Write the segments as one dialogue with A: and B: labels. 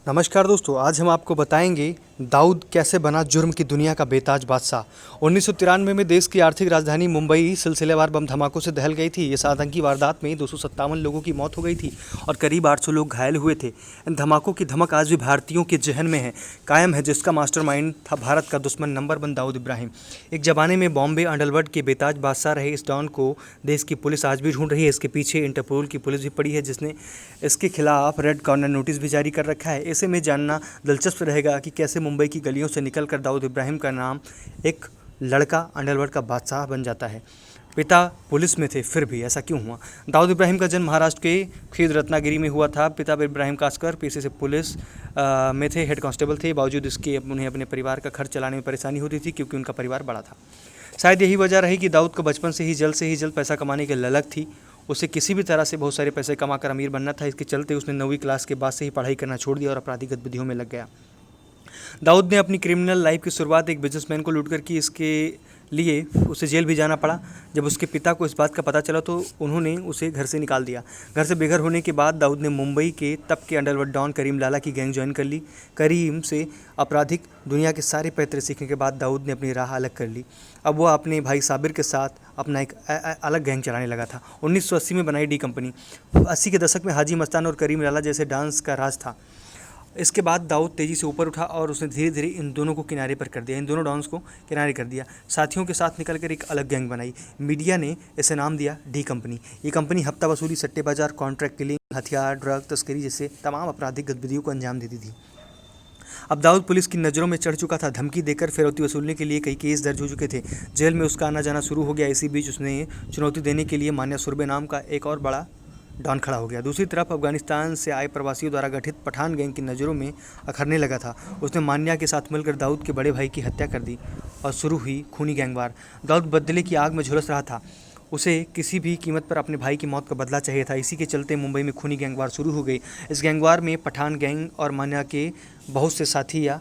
A: नमस्कार दोस्तों, आज हम आपको बताएंगे दाऊद कैसे बना जुर्म की दुनिया का बेताज बादशाह। 1993 में देश की आर्थिक राजधानी मुंबई सिलसिलेवार बम धमाकों से दहल गई थी। इस आतंकी वारदात में 257 लोगों की मौत हो गई थी और करीब 800 लोग घायल हुए थे। इन धमाकों की धमक आज भी भारतीयों के जहन में है, कायम है, जिसका मास्टरमाइंड था भारत का दुश्मन नंबर 1 दाऊद इब्राहिम। एक जमाने में बॉम्बे अंडरवर्ल्ड के बेताज बादशाह रहे इस डॉन को देश की पुलिस आज भी ढूंढ रही है। इसके पीछे इंटरपोल की पुलिस भी पड़ी है, जिसने इसके खिलाफ रेड कॉर्नर नोटिस भी जारी कर रखा है। ऐसे में जानना दिलचस्प रहेगा कि कैसे मुंबई की गलियों से निकलकर दाऊद इब्राहिम का नाम एक लड़का अंडरवर्ल्ड का बादशाह बन जाता है। पिता पुलिस में थे, फिर भी ऐसा क्यों हुआ? दाऊद इब्राहिम का जन्म महाराष्ट्र के खीर रत्नागिरी में हुआ था। पिता इब्राहिम कासकर पेशे से पुलिस में थे, हेड कांस्टेबल थे। बावजूद इसके उन्हें अपने परिवार का खर्च चलाने में परेशानी होती थी, क्योंकि उनका परिवार बड़ा था। शायद यही वजह रही कि दाऊद को बचपन से ही जल्द पैसा कमाने की ललक थी। उसे किसी भी तरह से बहुत सारे पैसे कमाकर अमीर बनना था। इसके चलते उसने 9वीं क्लास के बाद से ही पढ़ाई करना छोड़ दिया और आपराधिक गतिविधियों में लग गया। दाऊद ने अपनी क्रिमिनल लाइफ की शुरुआत एक बिजनेसमैन को लूटकर की। इसके लिए उसे जेल भी जाना पड़ा। जब उसके पिता को इस बात का पता चला तो उन्होंने उसे घर से निकाल दिया। घर से बेघर होने के बाद दाऊद ने मुंबई के तब के अंडरवर्ल्ड डॉन करीम लाला की गैंग ज्वाइन कर ली। करीम से आपराधिक दुनिया के सारे पैतरे सीखने के बाद दाऊद ने अपनी राह अलग कर ली। अब वह अपने भाई साबिर के साथ अपना एक अलग गैंग चलाने लगा था। 1980 में बनाई डी कंपनी। 80 के दशक में हाजी मस्तान और करीम लाला जैसे डांस का राज था। इसके बाद दाऊद तेज़ी से ऊपर उठा और उसने धीरे धीरे इन दोनों को किनारे पर कर दिया, इन दोनों डॉन्स को किनारे कर दिया। साथियों के साथ निकलकर एक अलग गैंग बनाई। मीडिया ने इसे नाम दिया डी कंपनी। ये कंपनी हफ्ता वसूली, सट्टे बाजार, कॉन्ट्रैक्ट किलिंग, हथियार, ड्रग तस्करी जैसे तमाम आपराधिक गतिविधियों को अंजाम देती थी। अब दाऊद पुलिस की नज़रों में चढ़ चुका था। धमकी देकर फिरौती वसूलने के लिए कई केस दर्ज हो चुके थे। जेल में उसका आना जाना शुरू हो गया। इसी बीच उसने चुनौती देने के लिए मान्या सुरबे नाम का एक और बड़ा डॉन खड़ा हो गया। दूसरी तरफ अफगानिस्तान से आए प्रवासियों द्वारा गठित पठान गैंग की नज़रों में अखरने लगा था। उसने मान्या के साथ मिलकर दाऊद के बड़े भाई की हत्या कर दी और शुरू हुई खूनी गैंगवार। दाऊद बदले की आग में झुलस रहा था। उसे किसी भी कीमत पर अपने भाई की मौत का बदला चाहिए था। इसी के चलते मुंबई में खूनी गैंगवार शुरू हो गई। इस गैंगवार में पठान गैंग और मान्या के बहुत से साथी या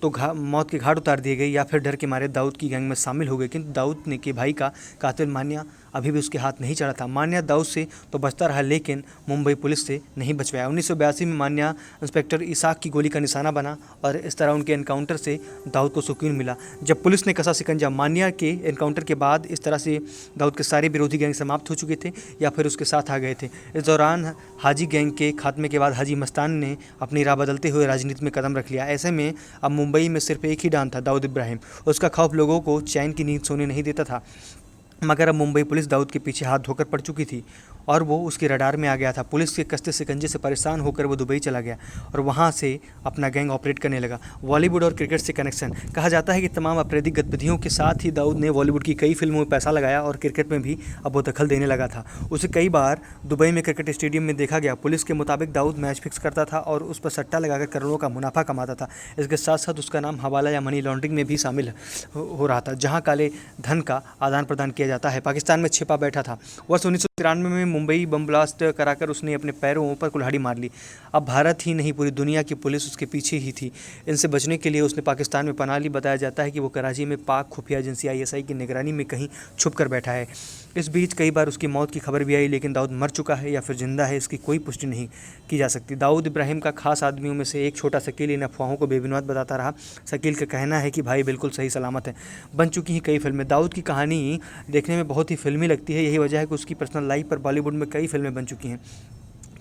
A: तो मौत के घाट उतार दिए गए या फिर डर के मारे दाऊद की गैंग में शामिल हो गए। किंतु दाऊद ने के भाई का कातिल मान्या अभी भी उसके हाथ नहीं चढ़ा था। मान्या दाऊद से तो बचता रहा, लेकिन मुंबई पुलिस से नहीं बच पाया। 1982 में मान्या इंस्पेक्टर इसाक की गोली का निशाना बना और इस तरह उनके एनकाउंटर से दाऊद को सुकून मिला। जब पुलिस ने कसा शिकंजा, मान्या के एनकाउंटर के बाद इस तरह से दाऊद के सारे विरोधी गैंग समाप्त हो चुके थे या फिर उसके साथ आ गए थे। इस दौरान हाजी गैंग के खात्मे के बाद हाजी मस्तान ने अपनी राह बदलते हुए राजनीति में कदम रख लिया। ऐसे में अब मुंबई में सिर्फ एक ही डॉन था, दाऊद इब्राहिम। उसका खौफ लोगों को चैन की नींद सोने नहीं देता था। मगर अब मुंबई पुलिस दाऊद के पीछे हाथ धोकर पड़ चुकी थी और वो उसके रडार में आ गया था। पुलिस के कसते शिकंजे से परेशान होकर वो दुबई चला गया और वहाँ से अपना गैंग ऑपरेट करने लगा। बॉलीवुड और क्रिकेट से कनेक्शन। कहा जाता है कि तमाम आपराधिक गतिविधियों के साथ ही दाऊद ने बॉलीवुड की कई फिल्मों में पैसा लगाया और क्रिकेट में भी अब वो दखल देने लगा था। उसे कई बार दुबई में क्रिकेट स्टेडियम में देखा गया। पुलिस के मुताबिक दाऊद मैच फिक्स करता था और उस पर सट्टा लगाकर करोड़ों का मुनाफा कमाता था। इसके साथ साथ उसका नाम हवाला या मनी लॉन्ड्रिंग में भी शामिल हो रहा था, जहाँ काले धन का आदान प्रदान किया जाता है। पाकिस्तान में छिपा बैठा था। वर्ष 1993 में मुंबई बम ब्लास्ट कराकर उसने अपने पैरों पर कुल्हाड़ी मार ली। अब भारत ही नहीं, पूरी दुनिया की पुलिस उसके पीछे ही थी। इनसे बचने के लिए उसने पाकिस्तान में पनाह ली। बताया जाता है कि वो कराची में पाक खुफिया एजेंसी ISI की निगरानी में कहीं छुप कर बैठा है। इस बीच कई बार उसकी मौत की खबर भी आई, लेकिन दाऊद मर चुका है या फिर जिंदा है, इसकी कोई पुष्टि नहीं की जा सकती। दाऊद इब्राहिम का खास आदमियों में से एक छोटा शकील इन अफवाहों को बेबुनियाद बताता रहा। शकील का कहना है कि भाई बिल्कुल सही सलामत है। बन चुकी हैं कई फिल्में। दाऊद की कहानी देखने में बहुत ही फिल्मी लगती है। यही वजह है कि उसकी पर्सनल लाइफ पर बॉलीवुड में कई फिल्में बन चुकी हैं।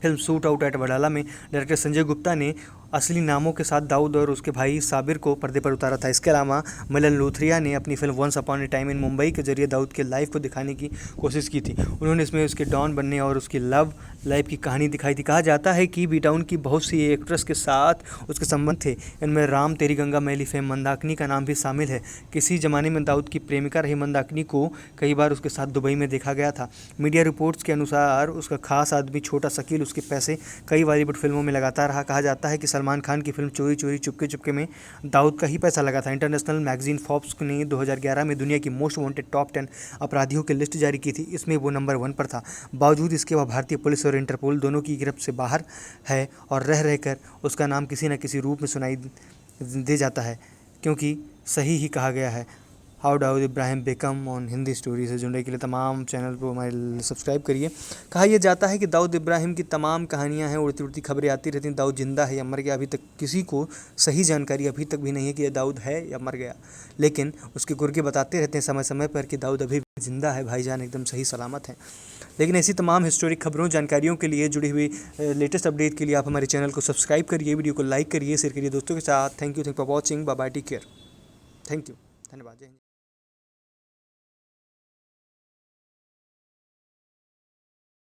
A: Film shoot out at Wadala में डायरेक्टर संजय गुप्ता ने असली नामों के साथ दाऊद और उसके भाई साबिर को पर्दे पर उतारा था। इसके अलावा मिलन लूथरिया ने अपनी film once upon a time in Mumbai के जरिए दाऊद के लाइफ को दिखाने की कोशिश की थी। उन्होंने इसमें उसके डॉन बनने और उसकी लव लाइफ की कहानी दिखाई थी। कहा जाता है कि बी टाउन की बहुत सी एक्ट्रेस के साथ उसके संबंध थे। इनमें राम तेरी गंगा मैली फेम मंदाकिनी का नाम भी शामिल है। किसी ज़माने में दाऊद की प्रेमिका रही मंदाकिनी को कई बार उसके साथ दुबई में देखा गया था। मीडिया रिपोर्ट्स के अनुसार उसका खास आदमी छोटा शकील उसके पैसे कई बॉलीवुड फिल्मों में लगाता रहा। कहा जाता है कि सलमान खान की फिल्म चोरी चोरी चुपके चुपके में दाऊद का ही पैसा लगा था। इंटरनेशनल मैगजीन फोर्ब्स ने 2011 में दुनिया की मोस्ट वांटेड टॉप 10 अपराधियों की लिस्ट जारी की थी। इसमें वो नंबर 1 पर था। बावजूद इसके वह भारतीय पुलिस और इंटरपोल दोनों की गिरफ्त से बाहर है और रह रहकर उसका नाम किसी न किसी रूप में सुनाई दे जाता है, क्योंकि सही ही कहा गया है, how Dawood Ibrahim became on Hindi story से जुड़ने के लिए तमाम चैनल को हमारे सब्सक्राइब करिए। कहा यह जाता है कि दाऊद इब्राहिम की तमाम कहानियां हैं, उड़ती उड़ती खबरें आती रहती हैं, दाऊद जिंदा है या मर गया, अभी तक किसी को सही जानकारी अभी तक भी नहीं है कि यह दाऊद है या मर गया। लेकिन उसके गुर्गे बताते रहते हैं समय समय पर कि दाऊद अभी भी जिंदा है, भाईजान एकदम सही सलामत हैं। लेकिन ऐसी तमाम हिस्टोरिक खबरों जानकारियों के लिए, जुड़ी हुई लेटेस्ट अपडेट के लिए आप हमारे चैनल को सब्सक्राइब करिए, वीडियो को लाइक करिए, शेयर करिए दोस्तों के साथ। Thank you for watching. Bye bye, take care. Thank you, धन्यवाद, जय हिंद।